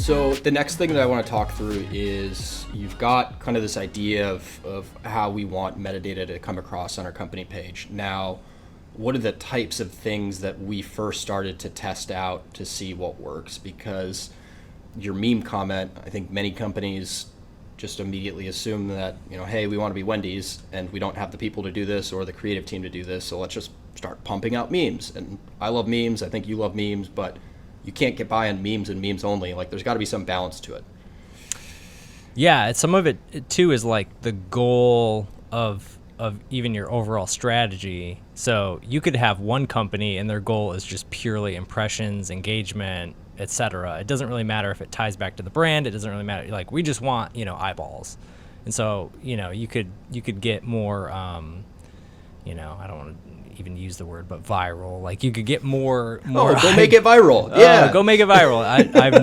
So the next thing that I want to talk through is you've got kind of this idea of how we want metadata to come across on our company page. Now, what are the types of things that we first started to test out to see what works? Because your meme comment, I think many companies just immediately assume that, hey, we want to be Wendy's and we don't have the people to do this or the creative team to do this, so let's just start pumping out memes. And I love memes, I think you love memes, but you can't get by on memes and memes only. Like, there's got to be some balance to it. Yeah, some of it too is like the goal of even your overall strategy. So you could have one company and their goal is just purely impressions, engagement, etc. It doesn't really matter if it ties back to the brand. It doesn't really matter. Like, we just want, eyeballs. And so, you could get more, I don't want to even use the word, but viral. Like, you could get more. Go make it viral. Yeah, go make it viral. I've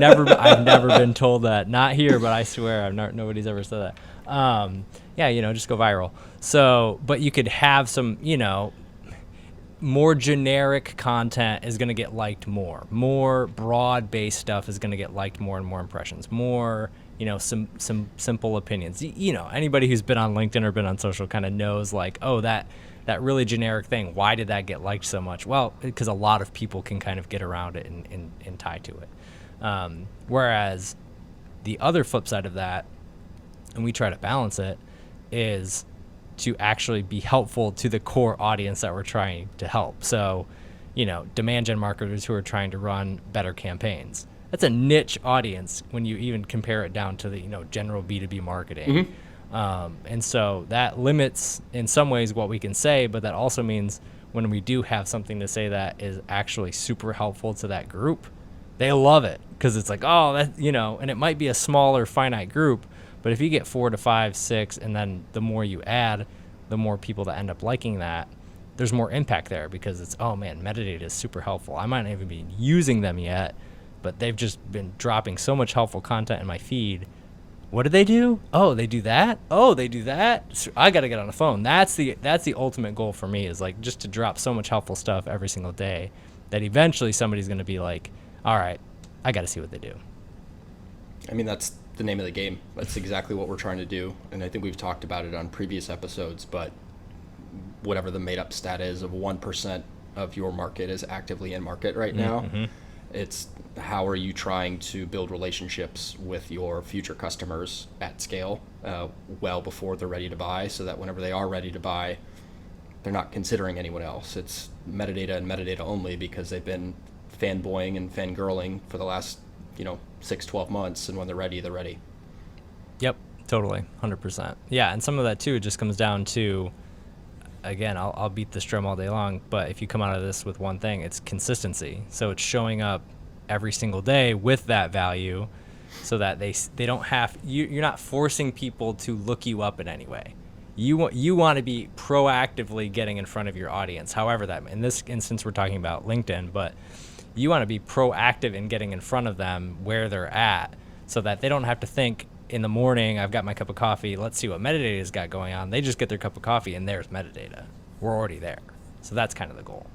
never been told that. Not here, but I swear nobody's ever said that. Just go viral. So, but you could have some, more generic content is going to get liked more. More broad-based stuff is going to get liked more and more impressions. More, some simple opinions. Anybody who's been on LinkedIn or been on social kind of knows, like, oh, that really generic thing, why did that get liked so much? Well, because a lot of people can kind of get around it and tie to it. Whereas the other flip side of that, and we try to balance it, is to actually be helpful to the core audience that we're trying to help. So, demand gen marketers who are trying to run better campaigns. That's a niche audience when you even compare it down to the, general B2B marketing. Mm-hmm. And so that limits in some ways what we can say, but that also means when we do have something to say that is actually super helpful to that group, they love it because it's like, oh, that, and it might be a smaller finite group, but if you get 4 to 5, 6, and then the more you add, the more people that end up liking that, there's more impact there because it's, oh man, metadata is super helpful. I might not even be using them yet, but they've just been dropping so much helpful content in my feed. What do they do? Oh, they do that? Oh, they do that? So I got to get on the phone. That's the ultimate goal for me, is like just to drop so much helpful stuff every single day that eventually somebody's going to be like, all right, I got to see what they do. I mean, that's the name of the game. That's exactly what we're trying to do. And I think we've talked about it on previous episodes, but whatever the made up stat is of 1% of your market is actively in market right now. Mm-hmm. It's how are you trying to build relationships with your future customers at scale well before they're ready to buy, so that whenever they are ready to buy, they're not considering anyone else. It's metadata and metadata only because they've been fanboying and fangirling for the last 6-12 months, and when they're ready, they're ready. Yep, totally, 100%. Yeah, and some of that too just comes down to, again, I'll beat this drum all day long, but if you come out of this with one thing, it's consistency. So it's showing up every single day with that value, so that they don't have, you're not forcing people to look you up in any way. You want to be proactively getting in front of your audience. However, that in this instance we're talking about LinkedIn, but you want to be proactive in getting in front of them where they're at, so that they don't have to think in the morning, I've got my cup of coffee, let's see what metadata's got going on. They just get their cup of coffee and there's metadata. We're already there. So that's kind of the goal.